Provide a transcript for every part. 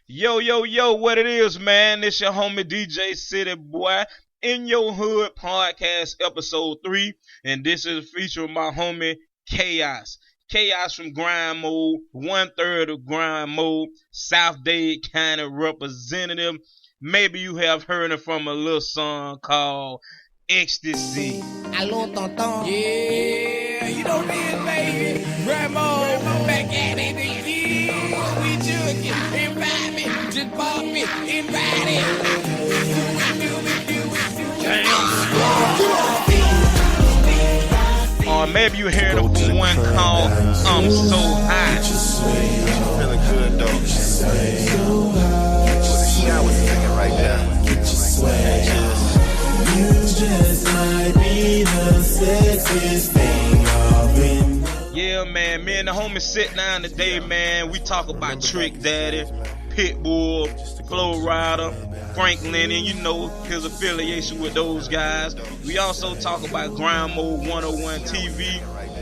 Yo, yo, yo, what it is, man? It's your homie DJ City Boy in your hood podcast episode 3. And this is featuring my homie Chaos. Chaos from Grind Mobe, 1/3 of Grind Mobe, South Dade County representative. Maybe you have heard it from a little song called Ecstasy. Allô, tonton. Yeah, you know this, baby. Grandma, back at it again. We just invite me, just bought me, invite it. Or maybe you heard it from one called I'm So High. Feeling good though. I was thinking right there. You just might be the sexiest thing I've been. Yeah, man. Me and the homies sit down today, man. We talk about Trick Daddy, Pitbull, Flow Rider, Frank Lini, you know, his affiliation with those guys. We also talk about Grind Mobe 101 TV,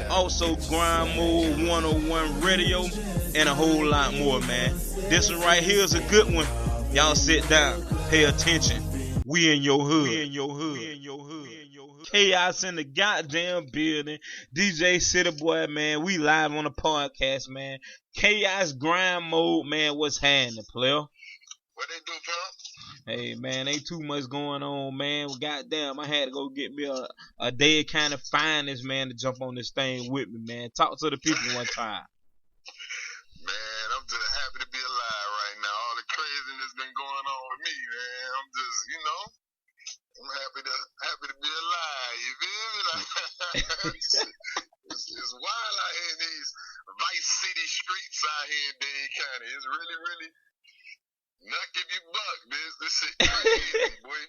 also Grind Mobe 101 Radio, and a whole lot more, man. This one right here is a good one. Y'all sit down, pay attention. We in your hood. We in your hood. We in your hood. Chaos in the goddamn building. DJ City Boy, man. We live on the podcast, man. Chaos Grind Mobe, man. What's happening, player? What they do, pal? Hey, man, ain't too much going on, man. Well, goddamn, I had to go get me a dead kind of finest, man, to jump on this thing with me, man. Talk to the people one time. Man, I'm just happy to be alive right now. All the craziness been going on with me, man. I'm just, I'm happy to be alive. You feel me? Like, it's wild out here in these Vice City streets out here in Dade County. It's really, really nuck if you buck. This shit crazy, boy.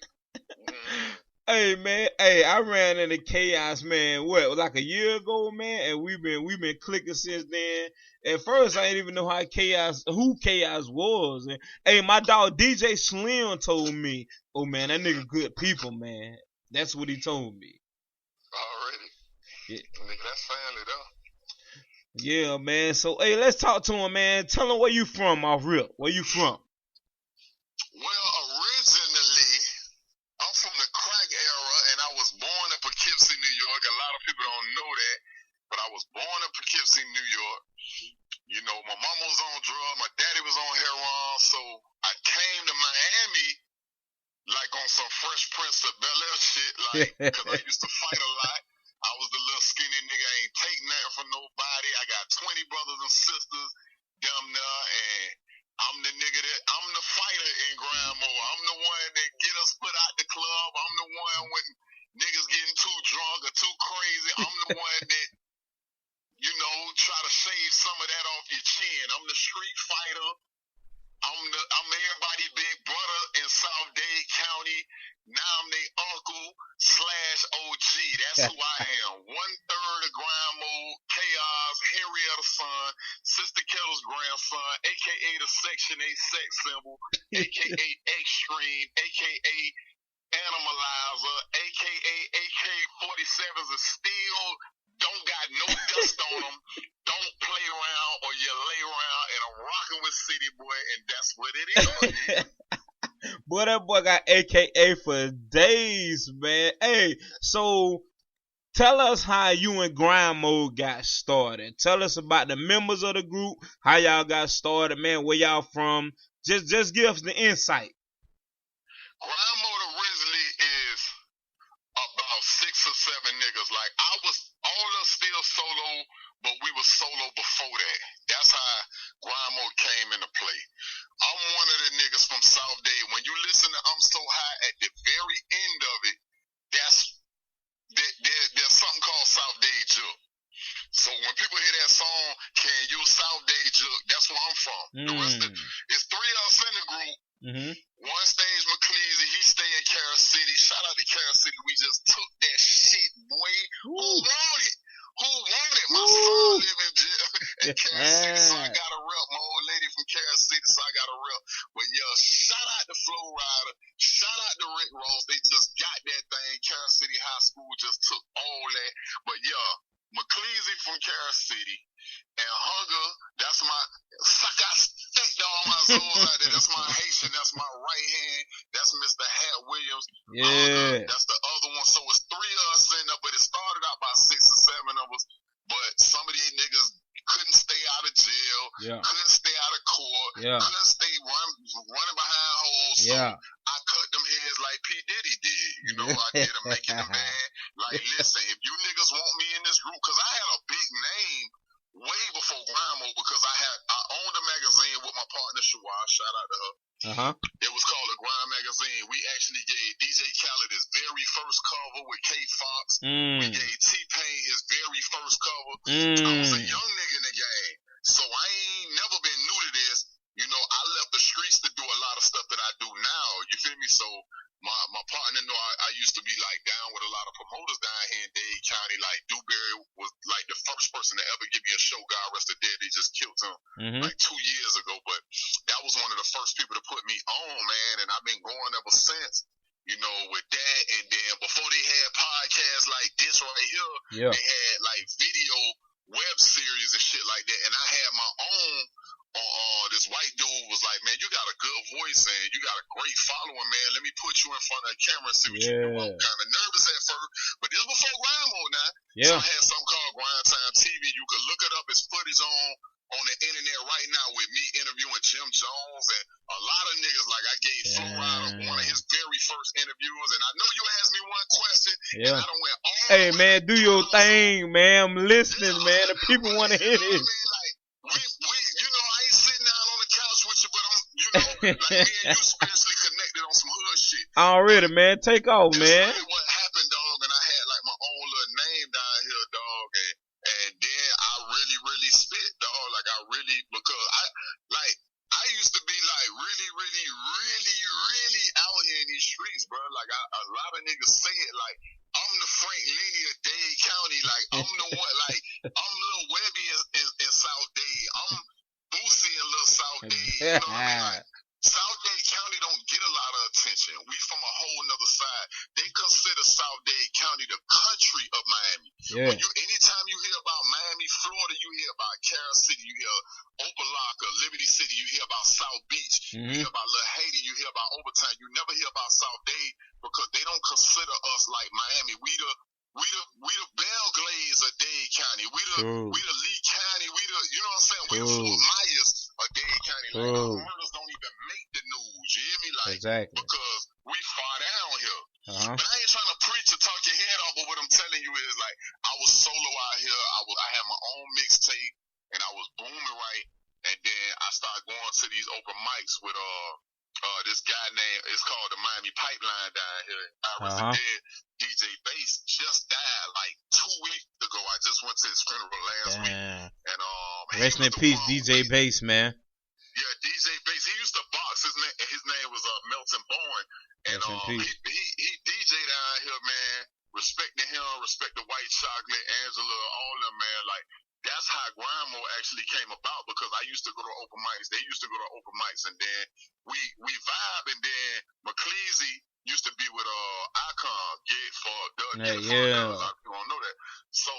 Hey, man, hey, I ran into Chaos, man, like a year ago, man, and we've been clicking since then. At first, I didn't even know who Chaos was. And, hey, my dog DJ Slim told me, oh, man, that nigga good people, man. That's what he told me. Already. Yeah. Nigga, that's family, though. Yeah, man. So, hey, let's talk to him, man. Tell him where you from, off rip. Where you from? Well, originally, I'm from the crack era, and I was born in Poughkeepsie, New York. A lot of people don't know that, but I was born in Poughkeepsie, New York. You know, my mama was on drugs, my daddy was on heroin, so I came to Miami like on some Fresh Prince of Bel-Air shit, like, because I used to fight a lot. I was the little skinny nigga, I ain't take nothing from nobody. I got 20 brothers and sisters, damn near, and I'm the fighter in Grind Mobe. I'm the one that get us put out the club. I'm the one when niggas getting too drunk or too crazy. I'm the one that, try to shave some of that off your chin. I'm the street fighter. I'm everybody big brother in South Dade County. Now I'm their uncle/OG. That's who I am. 1/3 of Grind Mobe, Chaos, Henrietta's son, Sister Kettle's grandson, aka the Section 8 sex symbol, aka Extreme, aka Animalizer, aka AK-47s are still don't got no dust on them. Don't play around or you lay around, and I'm rocking with City Boy, and that's what it is. Boy, that boy got AKA for days, man. Hey, so tell us how you and Grind Mobe got started. Tell us about the members of the group, how y'all got started, man, where y'all from. Just give us the insight. Grind Mobe originally is about 6 or 7 niggas. Like, all us still solo, but we were solo before that. That's how Grind Mobe came into play. I'm one of the niggas from South Dade. When you listen to I'm So High, at the very end of it, there's something called South Dade Juke. So when people hear that song, Can You South Dade Juke, that's where I'm from. The rest of it's 3 of us in the group. One stays McCleasy, he stay in Carol City. Shout out to Carol City, we just took that shit, boy. Who want it? Who want it? My son live in jail in Carol City, so I got a rep. My old lady from Carol City, so I got a rep. But yeah, shout out to Flow Rider, shout out to Rick Ross. They just got that thing. Carol City High School just took all that. But yeah, McCleasy from Carol City and Hunger, that's my respect to all my souls out there. That's my Haitian. That's my right hand. That's Mr. Hat Williams. Yeah. That's the other one. So it's 3 of us in there, but it started out by 6 or 7 of us. But some of these niggas couldn't stay out of jail. Yeah. Couldn't stay out of court. Yeah. Couldn't stay running behind holes. So Yeah. I cut them heads like P. Diddy did. You know, I did them making them mad. Like, listen, if you niggas want me in this group, because I had a big name way before Grind Mobe, because I owned a magazine with my partner Shawar. Shout out to her. It was called the Grind Magazine. We actually gave DJ Khaled his very first cover with K Fox. We gave T-Pain his very first cover. I was a young nigga in the game, so I ain't never been new to this. You know, I left the streets to do a lot of stuff that I do now. You feel me? So my partner know I used to be like down with a lot of promoters down here in Dade County. Like Dewberry was like the first person to ever give me a show. God rest her dead. They just killed him like 2 years ago. But that was one of the first people to put me on, man. And I've been going ever since. You know, with that, and then before they had podcasts like this right here, they had like video web series and shit like that. And I had my own. This white dude was like, man, you got a good voice and you got a great following, man. Let me put you in front of the camera and see what you do. I was kind of nervous at first, but this was before Grind Mobe now. So I had something called Grind Time TV. You could look it up. It's footage on the internet right now with me interviewing Jim Jones and a lot of niggas. Like I gave Flo Rida one of his very first interviews, and I know you asked me one question, and I done went all Hey man, do your thing, man. I'm listening, man. The people want to hear this. You know, I ain't sitting down on the couch with you, but I'm, you know, like me and you spiritually connected on some hood shit. Already, man. Take off, That's man. really what happened, dog, and I had like my own little name down here, dog, and then I really spit, dog, like I really, because I used to be like really out here in these streets, bro. Like a lot of niggas say it like, I'm the Frank Lini of Dade County. Like, I'm the one, like, I'm Lil Webby in South Dade. I'm Boosie in Lil South Dade. You know what I mean? Like, South Dade County don't get a lot of attention. We from a whole nother side. They consider South Dade County the country of Miami. Yeah. Anytime you hear about Miami, Florida, you hear about Carol City, you hear Opelika, Liberty City, you hear about South Beach, you hear about Little Haiti, you hear about Overtown. You never hear about South Dade because they don't consider us like Miami. We the Belglades of Dade County. We the Lee County. We the, you know what I'm saying? We the Fort Myers of Dade County. Like our murders don't even make the news. You hear me? Like, because we far down here. But I ain't trying to preach or talk your head off, but what I'm telling you is like I was solo out here. I had my own mixtape and I was booming right. And then I started going to these open mics with this guy named, it's called the Miami Pipeline down here. Dead. DJ Bass just died like 2 weeks ago. I just went to his funeral last week. And rest in peace, DJ Bass, man. Yeah, DJ Bass. He used to box. His name was Melton Bourne. And he DJ down here, man. Respecting him, respect the White Chocolate, Angela, all them, man. Like, that's how Grind Mobe actually came about because I used to go to open mics. They used to go to open mics, and then we vibe, and then McCleasy used to be with Icon, for Doug. A lot of people don't know that. So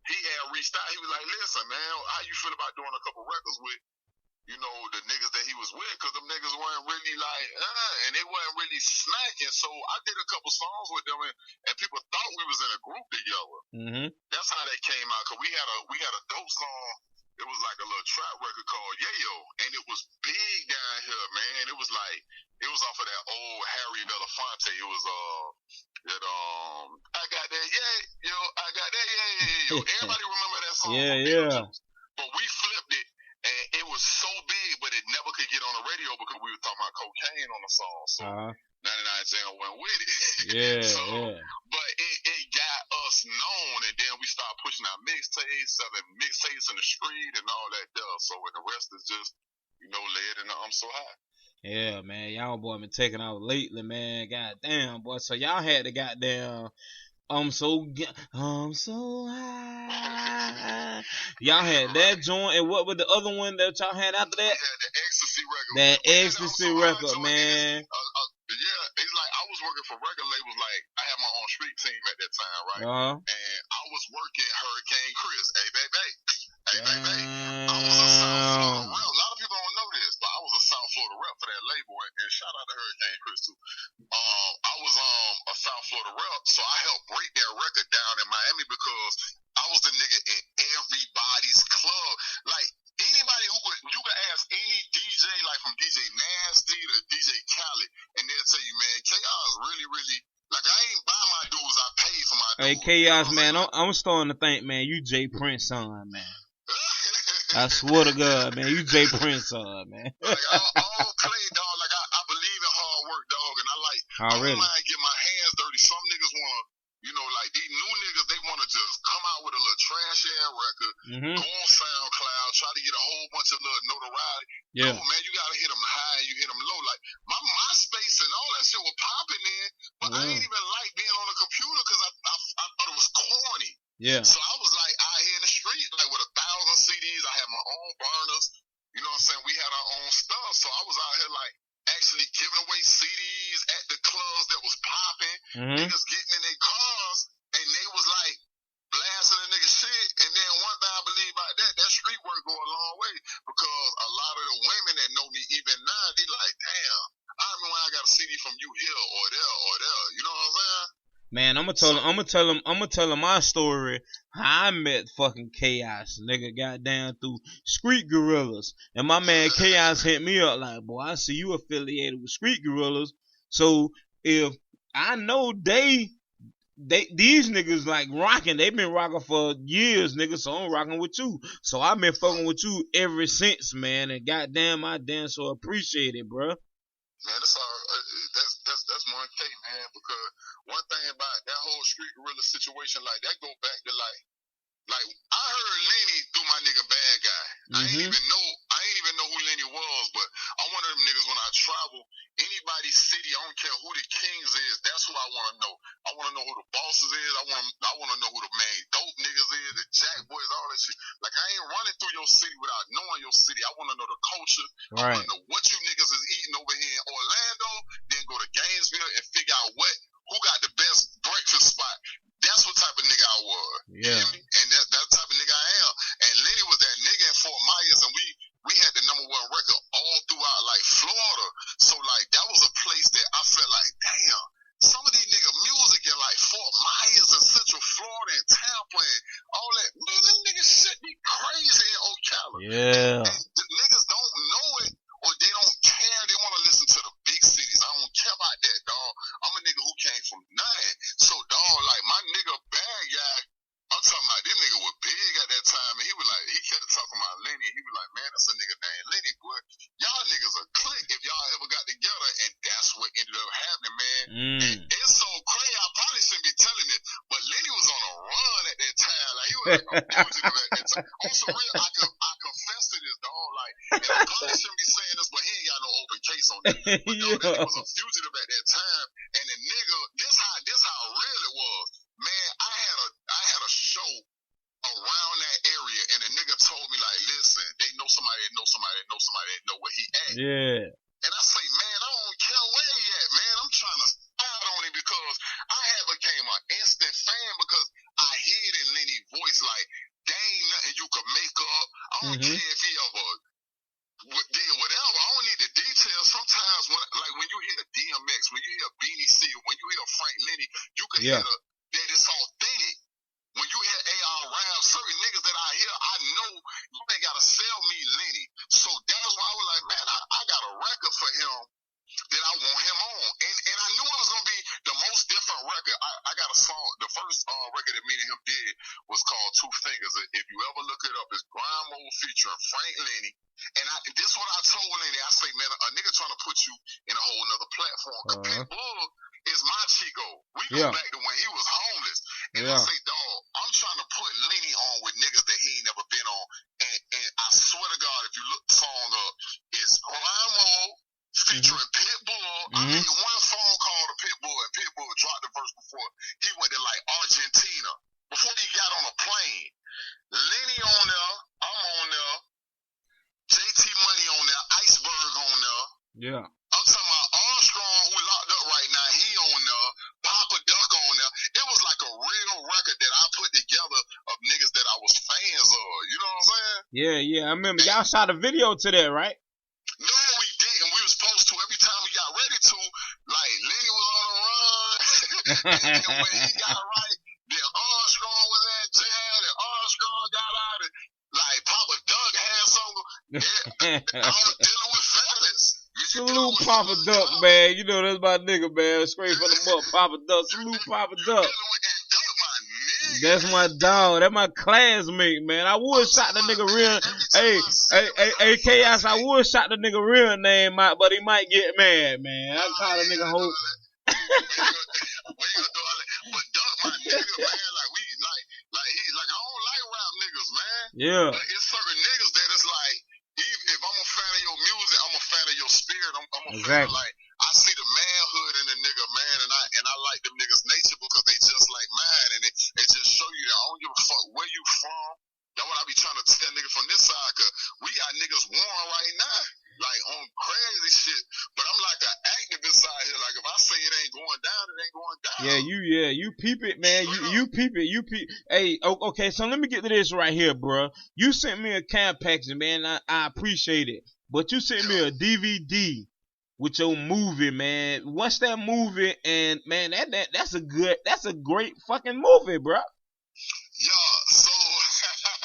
he had reached out. He was like, "Listen, man, how you feel about doing a couple records with, you know, the niggas that he was with? Because them niggas weren't really like, and they weren't really smacking. So I did a couple songs with them, and people thought we was in a group together. That's how that came out. Because we had a dope song. It was like a little trap record called Yayo, and it was big down here, man. It was off of that old Harry Belafonte. It was I got that yo, I got that yo. Everybody remember that song? Yeah. But we flipped it. And it was so big, but it never could get on the radio because we were talking about cocaine on the song. So 99 Jam went with it. But it got us known, and then we started pushing our mixtapes, selling mixtapes in the street and all that stuff. So the rest is just, you know, led in the I'm So High. Yeah, man. Y'all boy been taking out lately, man. Goddamn, boy. So y'all had the goddamn I'm so high. Y'all had that joint, and what was the other one that y'all had after that? Yeah, the Ecstasy record. That Ecstasy record, man. Yeah, it's like I was working for record labels. Like I had my own street team at that time, right? And I was working Hurricane Chris. Hey, baby. I was a South Florida. A lot of people don't know this, but Florida rep for that label, and shout out to Hurricane Chris too. I was a South Florida rep, so I helped break that record down in Miami because I was the nigga in everybody's club. Like anybody you could ask any DJ, like from DJ Nasty to DJ Khaled, and they'll tell you, man, Chaos really, really. Like, I ain't buy my dues, I paid for my dues. Hey, Chaos, man, I'm starting to think, man, you Jay Prince son, man. I swear to God, man, you Jay Prince son, man. Like, I don't play, dog. Like, I believe in hard work, dog, and I don't mind getting my hands dirty. Some niggas want to, like, these new niggas, they want to just come out with a little trash-ass record, go on SoundCloud, try to get a whole bunch of little notoriety. Yeah. No, man, you got to hit them high, you hit them low. Like, my MySpace and all that shit was popping in, but I ain't even like being on a computer because I thought it was corny. Yeah. So I was like out here in the street, like with 1,000 CDs. I had my own burners. You know what I'm saying? We had our own stuff. So I was out here like actually giving away CDs at the clubs that was popping. Niggas getting in their cars and they was like blasting the nigga shit. And then one thing I believe about that street work go a long way because a lot of the women that know me even now, they like, damn, I remember when I got a CD from you here or there or there. You know what I'm saying? Man, I'm gonna tell him my story. How I met fucking Chaos, nigga, goddamn through Street Gorillas, and my man Chaos hit me up like, boy, I see you affiliated with Street Gorillas. So if I know these niggas like rocking, they been rocking for years, nigga. So I'm rocking with you. So I've been fucking with you ever since, man. And goddamn, I damn so appreciate it, bro. Man, that's one thing, man, because one thing about that whole Street Gorilla situation, like, that go back to, like, I heard Lini through my nigga Bad Guy. I ain't even know who Lini was, but I'm one of them niggas when I travel, anybody's city, I don't care who the kings is, that's who I want to know. I want to know who the bosses is, I want to know who the main dope niggas is, the jack boys, all that shit. Like, I ain't running through your city without knowing your city. I want to know the culture. I want to know what you niggas is eating over here in Orlando, then go to Gainesville and figure out who got the best breakfast spot. That's what type of nigga I was. Yeah. You know? And that's the type of nigga I am. And Lini was that nigga in Fort Myers, and we had the #1 record all throughout, like, Florida. So, like, that was a place that I felt like, damn, some of these nigga music in, like, Fort Myers and Central Florida and Tampa and all that, man, them niggas shit be crazy in Ocala. Yeah. And the niggas don't know it, or they don't care. They want to listen to the big cities. I don't care about that, dog. I'm a nigga who came from nothing. So, dog, like, my nigga Bad Guy, I'm talking about this nigga was big at that time, and he kept talking about Lini. He was like, man, that's a nigga named Lini, boy. Y'all niggas a click if y'all ever got together, and that's what ended up happening, man. And it's so crazy. I probably shouldn't be telling it, but Lini was on a run at that time. Like, he was like a fugitive at that time. On some real, I confess to this, dog. Like, and I probably shouldn't be saying this, but he ain't got no open case on that. But dog, that nigga was a fugitive at that time, and the nigga, this how real it was. Man, I had a show around that area, and the nigga told me, like, listen, they know somebody that know somebody that know somebody that know where he at. Yeah. And I say, man, I don't care where he at, man. I'm trying to start on him because I had became an instant fan because I hear it in Lini's voice, like, there ain't nothing you could make up. I don't care if he ever did whatever. I don't need the details. Sometimes when you hear DMX, when you hear Beanie C, when you hear Frank Lini, you can hear that it's authentic. When you hear AR rap, certain niggas that I hear, I know you ain't gotta sell me Lini. So that's why I was like, man, I got a record for him that I want him on. And I knew it was gonna be the most different record. I got a song, the first record that me and him did was called Two Fingers. If you ever look it up, it's Grind Mobe featuring Frank Lini. And this is what I told Lini. I say, man, a nigga trying to put you in a whole nother platform. Pitbull is my Chico. We go back to when he was homeless. And I say, dog, I'm trying to put Lini on with niggas that he ain't never been on. And I swear to God, if you look the song up, it's Grind Mobe featuring Pitbull. I made one phone call to Pitbull, and Pitbull dropped the verse before he went to, like, Argentina. Before he got on a plane. Lini on there, I'm on there, JT Money on there, Iceberg on there. Yeah. I'm talking about Armstrong, who locked up right now, he on there, Papa Duck on there. It was like a real record that I put together of niggas that I was fans of. You know what I'm saying? Yeah. I remember y'all shot a video to that, right? No, we didn't. We And when he got right, then Armstrong was in jail, and Armstrong got out, and like Papa Doug had something. Yeah, I was dealing with fellas. Salute Papa Duck, man. You know that's my nigga, man. Straight from the mud, Papa Duck. Salute Papa Duck. That's my dog. That's my classmate, man. I would shot the nigga real. Hey, Chaos, I would shot the nigga real name out, but he might get mad, man. I call the nigga hoe. But Duck, my nigga, man, like I don't like rap niggas, man. Yeah. But it's certain niggas that is like, if I'm a fan of your music, I'm a fan of your spirit. I'm a fan of, like, I see the manhood in the nigga, man, and I like them niggas' nature because they just like mine, and it just show you that I don't give a fuck where you from. That's what I be trying to tell niggas from this side, cause we got niggas warring right now, like on crazy shit. But I'm like an activist out here. Like if I say it ain't going down, it ain't going down. You peep it, man. You peep it. Hey, okay. So let me get to this right here, bro. You sent me a care package, man. I appreciate it. But you sent me a DVD with your movie, man. What's that movie? And man, that's a great fucking movie, bro. Yeah. So.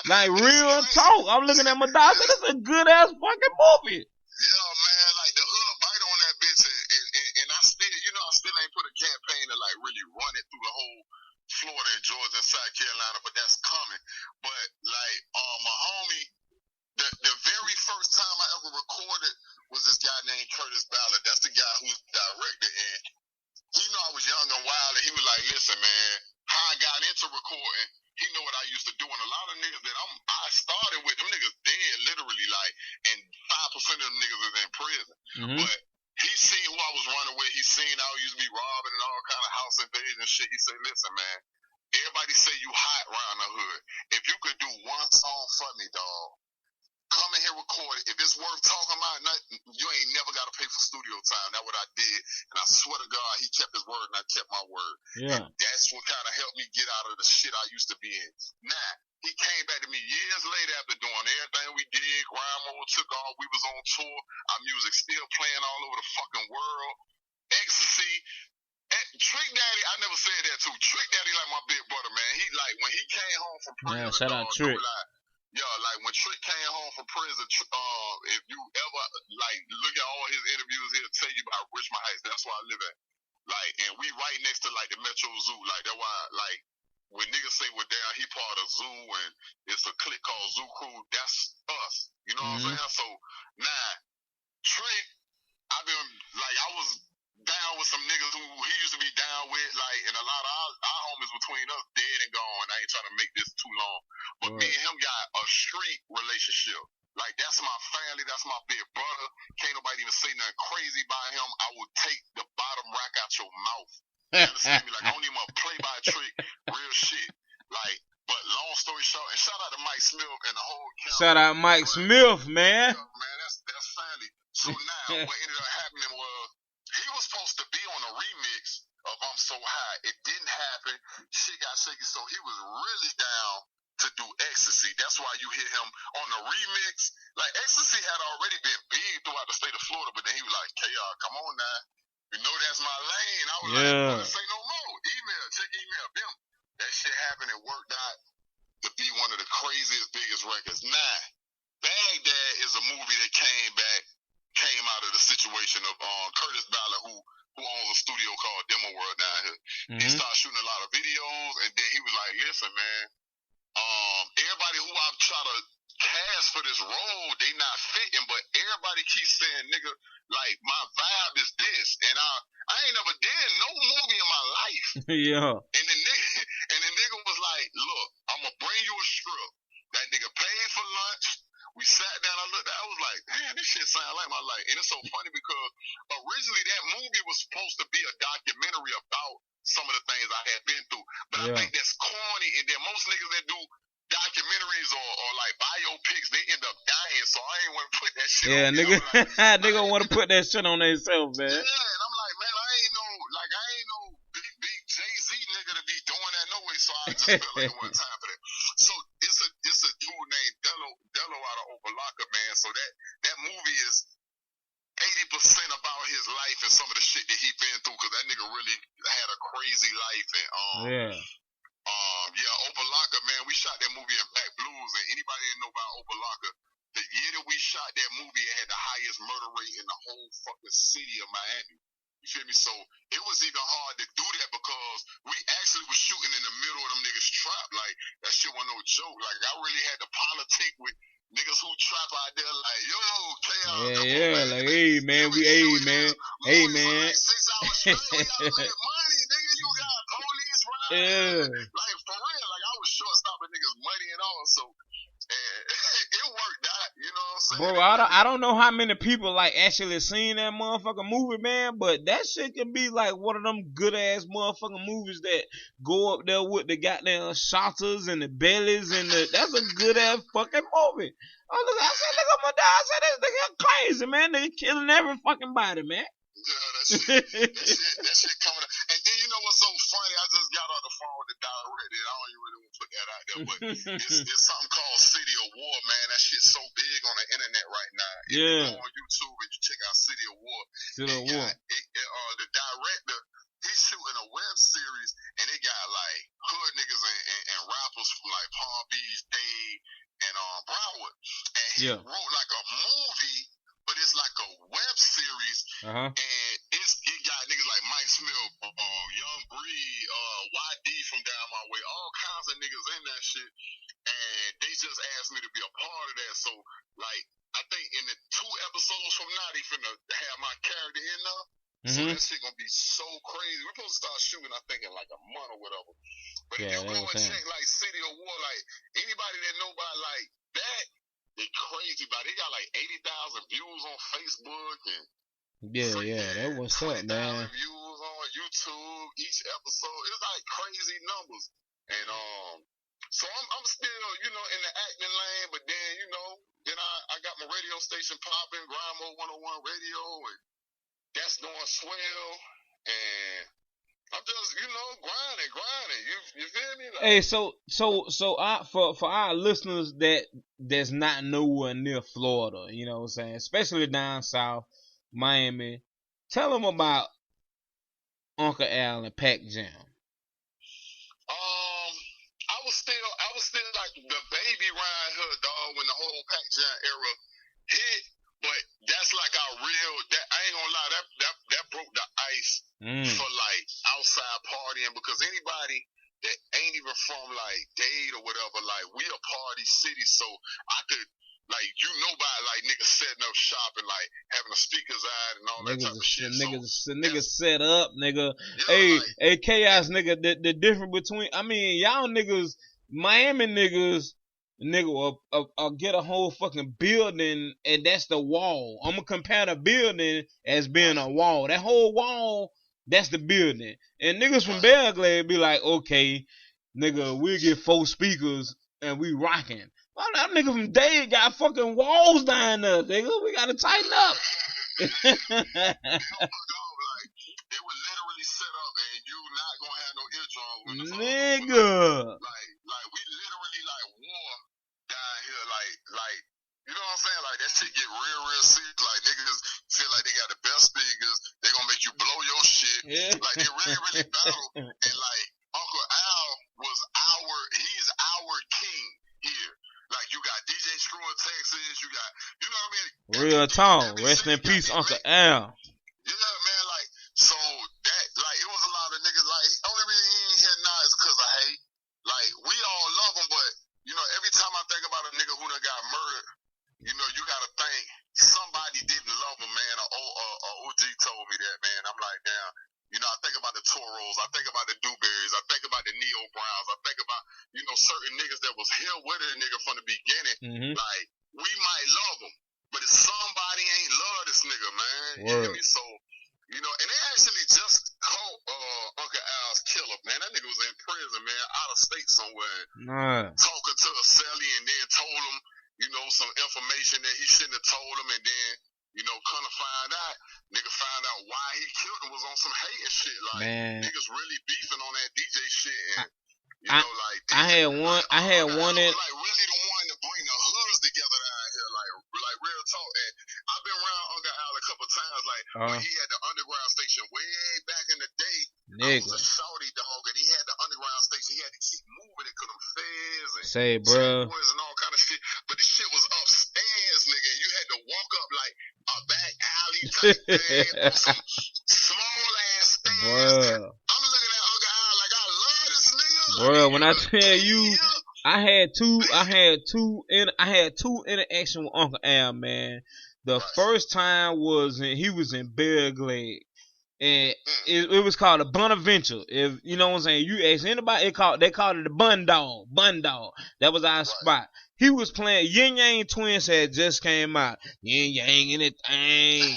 Like real talk. I'm looking at my dog. That's a good ass fucking movie. Yeah, man. Like the hood bite on that bitch, and I still ain't put a campaign to like really run it through the whole Florida and Georgia and South Carolina, but that's coming. But like, my homie, the very first time I ever recorded was this guy named Curtis Ballard. That's the guy who's director, and he know I was young and wild, and he was like, "Listen, man, how I got into recording." He know what I used to do, and a lot of niggas that I started with, them niggas dead, literally, like, and 5% of them niggas is in prison. Mm-hmm. But he seen who I was running with. He seen I used to be robbing and all kind of house invasion and shit. He said, "Listen, man, everybody say you hot around the hood. If you could do one song for me, dog, come in here, record it. If it's worth talking about, you ain't never got to pay for studio time." That's what I did. And I swear to God, he kept his word and I kept my word. Yeah. And that's what kind of helped me get out of the shit I used to be in. Now, he came back to me years later after doing everything we did. Grind Mobe took off. We was on tour. Our music still playing all over the fucking world. Ecstasy. Trick Daddy, I never said that too. Trick Daddy like my big brother, man. He like, when he came home from prison. Yeah, shout out Trick. Like when Trick came home from prison, if you ever like look at all his interviews, he'll tell you about Richmond Heights. That's where I live at. Like, and we right next to like the Metro Zoo. Like that's why, like when niggas say we're down, he part of Zoo, and it's a clique called Zoo Crew. That's us. You know what I'm saying? So now, Trick, I've been like, I was down with some niggas who he used to be down with, like, and a lot of our homies between us dead and gone. I ain't trying to make this too long, but me and him got a street relationship. Like, that's my family, that's my big brother. Can't nobody even say nothing crazy about him. I will take the bottom rack out your mouth. You understand me? Like, I don't even want to play by a trick, real shit. Like, but long story short, and shout out to Mike Smith and the whole camp. Shout out Mike Smith, man. Yeah, man, that's family. So now, what ended up happening was, he was supposed to be on a remix of I'm So High. It didn't happen. Shit got shaky, so he was really down to do Ecstasy. That's why you hear him on the remix. Like, Ecstasy had already been big throughout the state of Florida, but then he was like, KR, come on now. You know that's my lane. I was like, say no more. Check email. Bim. That shit happened. It worked out to be one of the craziest, biggest records. Now, Baghdad is a movie that came out of the situation of Curtis Ballard, who owns a studio called Demo World down here. He started shooting a lot of videos, and then he was like, listen, man, everybody who I've tried to cast for this role, they not fitting, but everybody keeps saying, nigga, like, my vibe is this, and I ain't never did no movie in my life. Yeah. And the nigga was like, look, I'm gonna bring you a script. That nigga paid for lunch. We sat down, I looked at it, I was like, damn, this shit sound like my life. And it's so funny because originally that movie was supposed to be a documentary about some of the things I had been through. But I think that's corny, and then most niggas that do documentaries or like biopics, they end up dying, so I ain't want to put that shit on. Nigga, like, nigga want to put that shit on themselves, man. Yeah, and I'm like, man, I ain't no big Jay-Z nigga to be doing that no way, so I just felt like it wasn't time for that. So it's a dude named Dello out of Opa-locka, man, so that movie is 80% about his life and some of the shit that he been through, because that nigga really had a crazy life. And Opalaka, man, we shot that movie in Back Blues, and anybody that know about Opalaka, the year that we shot that movie, it had the highest murder rate in the whole fucking city of Miami. You feel me? So it was even hard to do that because we actually was shooting in the middle of them niggas' trap. Like, that shit wasn't no joke. Like, I really had to politic with niggas who trap out there like, yo, KR, like, hey, man, hey, man. For like 6 hours straight, we gotta make money, nigga. You got police running. Like, for real. Like, I was short stopping niggas' money and all, so it worked out, you know what I'm saying? Bro, I don't know how many people like actually seen that motherfucking movie, man, but that shit can be like one of them good ass motherfucking movies that go up there with the goddamn shotters and the bellies and that's a good ass fucking movie. I said, look, I'm gonna die. I said, this nigga crazy, man. Nigga killing every fucking body, man. Yeah, that shit coming up. And then you know what's so funny? I just got on the phone with the director. I don't even really want to put that out there, but it's something called City of War, man. That shit's so big on the internet right now. If you go on YouTube and you check out City of War, the director, he's shooting a web series, and it got like hood niggas and rappers from like Palm Beach, Dade, and Broward. And he wrote like a movie, but it's like a web series, and it got niggas like Mike Smith, Young Bree, YD from down my way, all kinds of niggas in that shit, and they just asked me to be a part of that. So, like, I think in the 2 episodes from now, they finna have my character in there. So that shit gonna be so crazy. We're supposed to start shooting, I think, in like a month or whatever. But if you go and check like City of War, like anybody that know about like that, they crazy about it. They got like 80,000 views on Facebook and that what's up, man. Views on YouTube each episode. It's like crazy numbers. And so I'm still, you know, in the acting lane, but then, you know, then I got my radio station popping, Grind Mobe 101 radio, and that's doing swell, and I'm just, you know, grinding. You feel me? Like, hey, for our listeners that's not nowhere near Florida, you know what I'm saying, especially down south, Miami, tell them about Uncle Al and Pac Jam. I was still like the baby around here, dog, when the whole Pac Jam era hit. But that's like our real. That I ain't gonna lie. That broke the ice for like outside partying, because anybody that ain't even from like Dade or whatever, like, we a party city, so I could, like, you know, by like niggas setting up shop and like having the speakers out and all that type of shit. Niggas set up, nigga. Hey, chaos, nigga. The difference between, I mean, y'all niggas, Miami niggas. Nigga will get a whole fucking building, and that's the wall. I'm gonna compare the building as being a wall. That whole wall, that's the building. And niggas from Belgrade be like, okay, nigga, we'll get 4 speakers and we rocking. Well, that nigga from Dade got fucking walls down there, nigga. We gotta tighten up. They would literally set up, and you not gonna have no eardrums when the nigga. Like we literally like war down here, like you know what I'm saying? Like, that shit get real serious. Like, niggas feel like they got the best speakers. They gonna make you blow your shit. Like, they really battle. And like, Uncle Al he's our king here. Like, you got DJ Screw in Texas. You got, you know what I mean? Real talk. Rest in peace, Uncle Al. Yeah, man. Like, so that, like, it was a lot of niggas. Like, only reason he ain't here now is because of hate. Like, we all love him, but you know, every time I think about a nigga who done got murdered, you know, you gotta think somebody didn't love him, man. OG told me that, man. I'm like, damn. You know, I think about the Toros, I think about the Dewberries, I think about the Neo Browns, I think about, you know, certain niggas that was here with a nigga from the beginning. Like, we might love him, but if somebody ain't love this nigga, man. You hear me? So, you know, and they actually just caught Uncle Al's killer, man. That nigga was in prison, man, out of state somewhere. Talking to a celly, and then told him, you know, some information that he shouldn't have told him, and then, you know, kind of nigga found out why he killed him was on some hate and shit. Like, niggas really beefing on that DJ shit, and you know, like, I had one in, like, really the one to bring the hoods together down here, like real talk. And I've been around Uncle Al a couple times, like when he had the underground station way back in the day. I was a shorty dog, and he had the underground station. He had to keep moving it because them feds and boys and all kind of shit. But the shit was upstairs, nigga. And you had to walk up like a back alley type thing on some small ass stairs. I'm looking at Uncle Al like I love this nigga. Bro, when I tell you, I had two interaction with Uncle Al, man. The first time he was in Bear Glade. And it was called a Bonaventure. If you know what I'm saying, you ask anybody, they called it the Bun Dog. That was our spot. He was playing Yin Yang Twins had just came out. Yin Yang in it thing.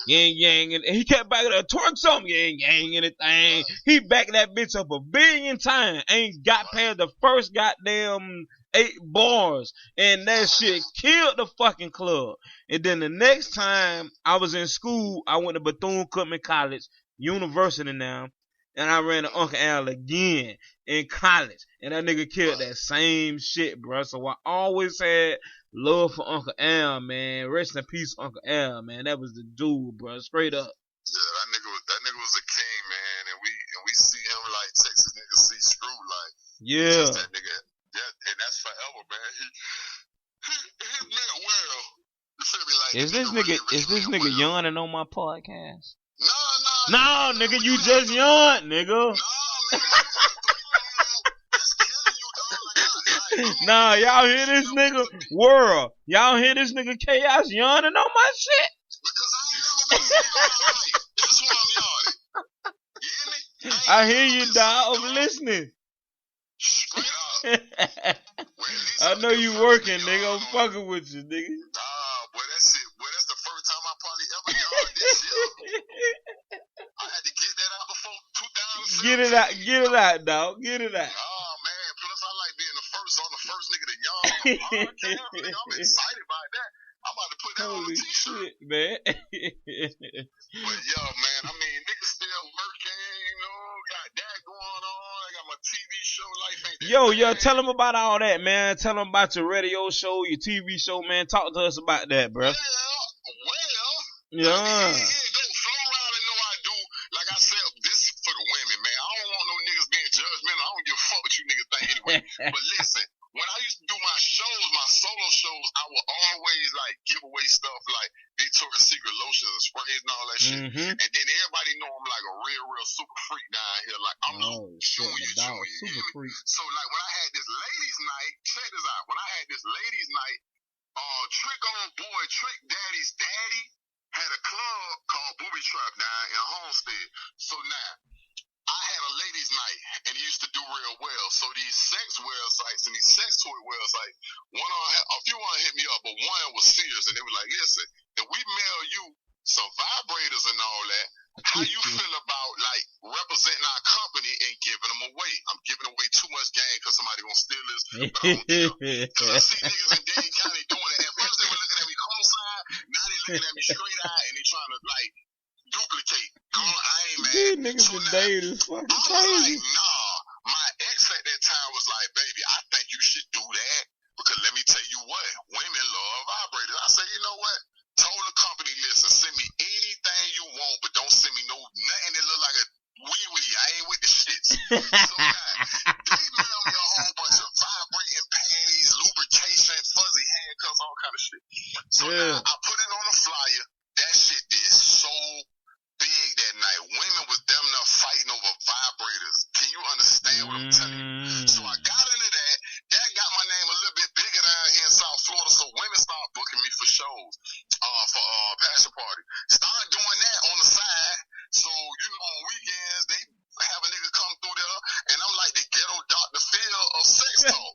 Yin Yang and he kept backing up, twerk something, Yin Yang in it thing. He backed that bitch up 1 billion times. Ain't got past the first goddamn 8 bars. And that shit killed the fucking club. And then the next time I was in school, I went to Bethune-Cookman College, University now, and I ran to Uncle Al again in college. And that nigga killed that same shit, bro. So I always had love for Uncle Al, man. Rest in peace, Uncle Al, man. That was the dude, bro. Straight up. Yeah, that nigga was a king, man. And we see him like Texas niggas see Screw, like. Yeah. Just that nigga. Yeah, and that's forever, man. He meant well. You feel me? Like, Is this nigga yawning on my podcast? No, nigga, you just yawned, nigga. No, man. That's killing you, dog. Nah, y'all hear this nigga? World. Y'all hear this nigga Chaos yawning on my shit? Because I ain't never been in my life. That's why I'm yawning. You hear me? I hear you, dog. I'm listening. Straight up. I know you working, nigga. I'm fucking with you, nigga. Nah, boy, that's it. Boy, that's the first time I probably ever yawned this year. I had to get that out before 2007. Get it out, dog. Get it out. Oh, man. Plus, I like being the first nigga to yawn on the podcast. Nigga, I'm excited about that. I'm about to put that on a t-shirt. Shit, man. But, yo, man, I mean, niggas still working, you know, got that going on. I got my TV show, Life Ain't That Yo, Bad. tell them about all that, man. Tell them about your radio show, your TV show, man. Talk to us about that, bro. Yeah. Go Flow Rider know I do. Like I said, this for the women, man. I don't want no niggas being judgmental. I don't give a fuck what you niggas think anyway. But listen, when I used to do my shows, my solo shows, I would always like give away stuff like Victoria's Secret lotions and sprays and all that shit. And then everybody know I'm like a real super freak down here. Like I'm showing you. Super freak. So like when I had this ladies night, check this out. When I had this ladies night, Trick old boy, Trick Daddy's daddy had a club called Booby Trap down in Homestead. So now I had a ladies night, and he used to do real well. So these sex websites and these sex toy websites, a few of them hit me up, but one was serious, and they were like, listen, if we mail you some vibrators and all that, how you feel about like representing our company and giving them away? I'm giving away too much game because somebody gonna steal this, but I don't care. Because I see niggas in Dade County doing it. At first they were looking at me cross-eyed, now they looking at me straight-eyed, and they trying to like duplicate. I ain't mad. These niggas so in now, Dade is fucking I was crazy. like, nah. My ex at that time was like, baby, I think you should do that because let me tell you what, women love vibrators. I said, you know what? Told the company, listen, send me anything you want, but don't send me nothing that look like a wee-wee. I ain't with the shits. So now, they mailed me a whole bunch of vibrating panties, lubrication, fuzzy handcuffs, all kind of shit. So now, I put it on a flyer. That shit did so big that night. Women was damn near fighting over vibrators. Can you understand what I'm telling you? So I got into that. That got my name a little bit bigger down here in South Florida, so women started booking me for shows. For Passion Party. Start doing that on the side. So, you know, on weekends, they have a nigga come through there, and I'm like the ghetto Dr. Phil of sex talk.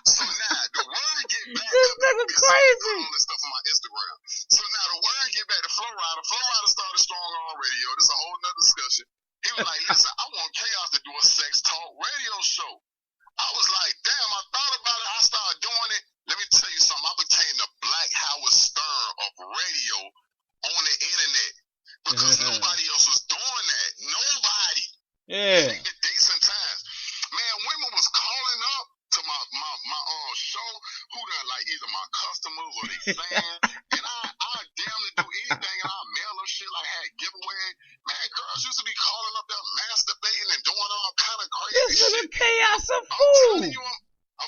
So now, the word get back. This nigga crazy. All this stuff on my Instagram. So now, the word get back to Flow Rider. Flow Rider started strong on radio. This is a whole nother discussion. He was like, listen, I want Chaos to do a sex talk radio show. I was like, damn, I thought about it. I started doing it. Let me tell you something. I became the Black Howard Stern of radio on the internet because nobody else was doing that. Nobody. Yeah. The dates and times. Man, women was calling up to my show who done like either my customers or they fans, and I damn to do anything, and I mail them shit way. Man, girls used to be calling up there masturbating and doing all kind of crazy This is a shit. chaos of I'm food.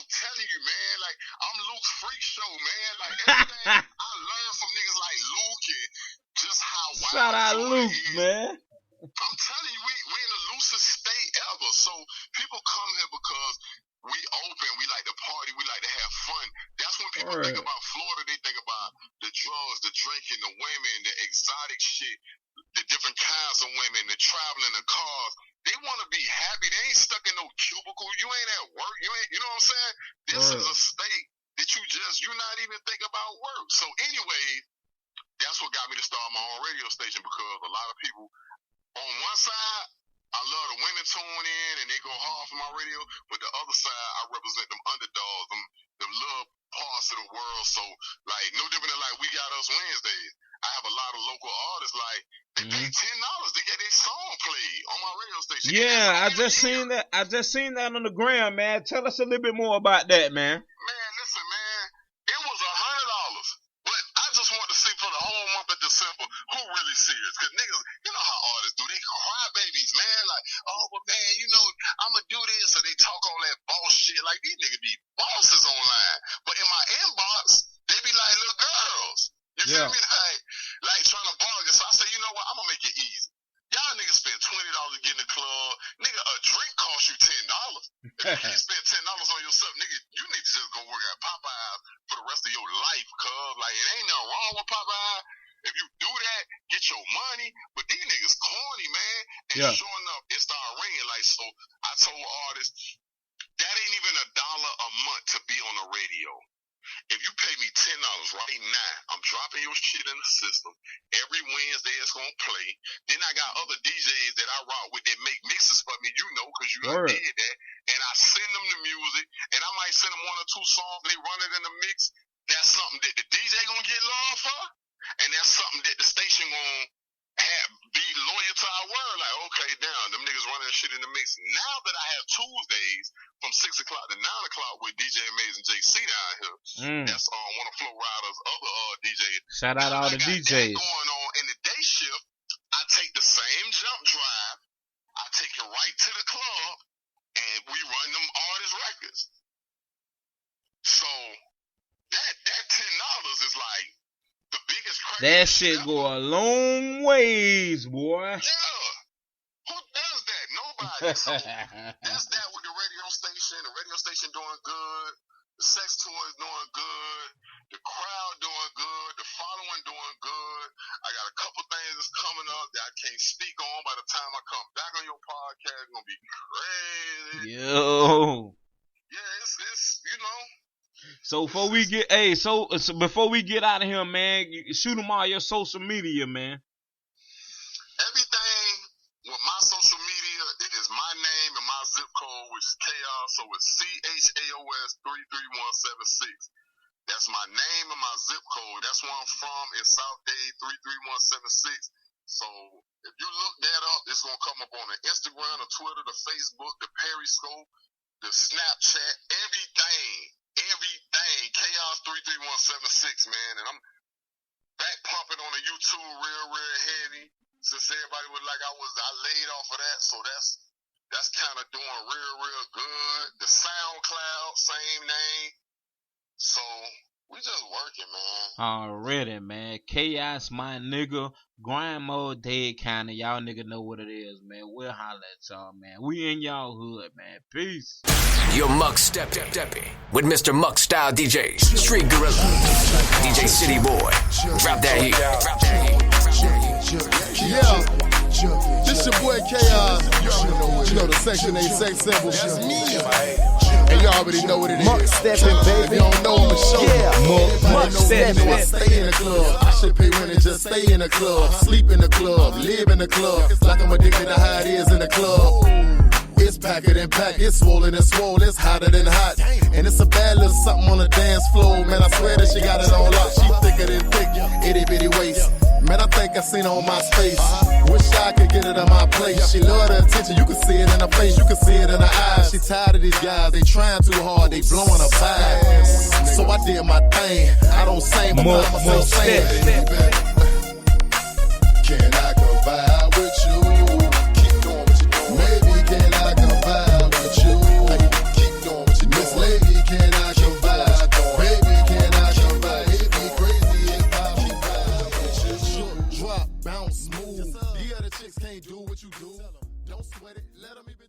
telling you, man, like, I'm Luke's freak show, man. Like, everything I learned from niggas like Luke and just how wild Shout out Jordan Luke, is. man. I'm telling you, we in the loosest state ever. So people come here because we open, we like to party, we like to have fun. That's when people think about Florida, they think about the drugs, the drinking, the women, the exotic shit, the different kinds of women, the traveling, the cars. They want to be happy. They ain't stuck in no cubicle. You ain't at work. You know what I'm saying? This is a state that you're not even thinking about work. So anyway, that's what got me to start my own radio station, because a lot of people on one side, I love the women tune in and they go hard for my radio, but the other side, I represent them underdogs, them little parts of the world. So, like, no different than like We Got Us Wednesdays. I have a lot of local artists, like, they pay $10 to get their song played on my radio station. Yeah, I just seen that. I just seen that on the gram, man. Tell us a little bit more about that, man. Man, listen, man, it was $100, but I just want to see for the whole month of December who really serious. Because niggas, you know how artists do. They cry babies, man. Like, oh, but man, you know, I'm going to do this. So they talk all that boss shit. Like, these niggas be bosses online. But in my inbox, they be like little girls. You feel me? Like trying to bargain. So I say, you know what? I'm going to make it easy. Y'all niggas spend $20 to get in the club. Nigga, a drink costs you $10. If you can't spend $10 on yourself, nigga, you need to just go work at Popeyes for the rest of your life, cuz. Like, it ain't nothing wrong with Popeyes. If you do that, get your money. But these niggas corny, man. And sure enough, it started ringing. Like, so I told artists, that ain't even $1 a month to be on the radio. If you pay me $10 right now, I'm dropping your shit in the system. Every Wednesday it's going to play. Then I got other DJs that I rock with that make mixes for me, you know, because you done did that. And I send them the music, and I might send them 1 or 2 songs, they run it in the mix. That's something that the DJ going to get love for, and that's something that the station going to be loyal to our word. Like, okay, damn, them niggas running shit in the mix. Now that I have Tuesdays from 6 o'clock to 9 o'clock with DJ Amazing JC down here, that's one of Flo Rida's other DJs. Shout out all the DJs. Going on in the day shift, I take the same jump drive, I take it right to the club, and we run them artist records. So that $10 is like the biggest crack. That shit go a long ways, boy. Yeah. Who does that? Nobody. So that's that with the radio station. The radio station doing good. The sex tour is doing good. The crowd doing good. The following doing good. I got a couple things that's coming up that I can't speak on. By the time I come back on your podcast, it's gonna be crazy. Yo. Yeah, it's you know. So before we get, so before we get out of here, man, shoot them all your social media, man. Everything with my social media, it is my name and my zip code, which is Chaos. So it's CHAOS 33176. That's my name and my zip code. That's where I'm from in South Dade 33176. So if you look that up, it's gonna come up on the Instagram, the Twitter, the Facebook, the Periscope, the Snapchat, everything, Chaos 33176, man. And I'm back pumping on the YouTube real heavy. Since everybody was like I laid off of that, so that's kind of doing real good. The SoundCloud, same name. So we just working, man. Already, man. Chaos, my nigga. Grind Mobe, Dade County. Y'all nigga know what it is, man. We'll holler at y'all, man. We in y'all hood, man. Peace. Your Muck Steppy with Mr. Muck Style DJs. Street Gorilla. DJ City Boy. Drop that heat. Yeah. This your boy Chaos. You know the Section 8 sex symbol. That's me. And you already know what it is. Muck stepping, baby. If you don't know, I'ma show you. Muck stepping. I stay in the club. I should pay rent and just stay in the club. Sleep in the club. Live in the club. Like I'm addicted to how it is in the club. It's packer than pack, it's swollen and swole, it's hotter than hot. And it's a bad little something on the dance floor. Man, I swear that she got it on lock. She thicker than thick, itty bitty waist. Man, I think I seen her on my space. Wish I could get it on my place. She love the attention, you can see it in her face, you can see it in her eyes. She tired of these guys, they trying too hard, they blowing her vibe. So I did my thing, I don't sing, but I'm still saying. Can I confide? smooth. Yeah, the chicks can't do what you do. Don't sweat it, let them even.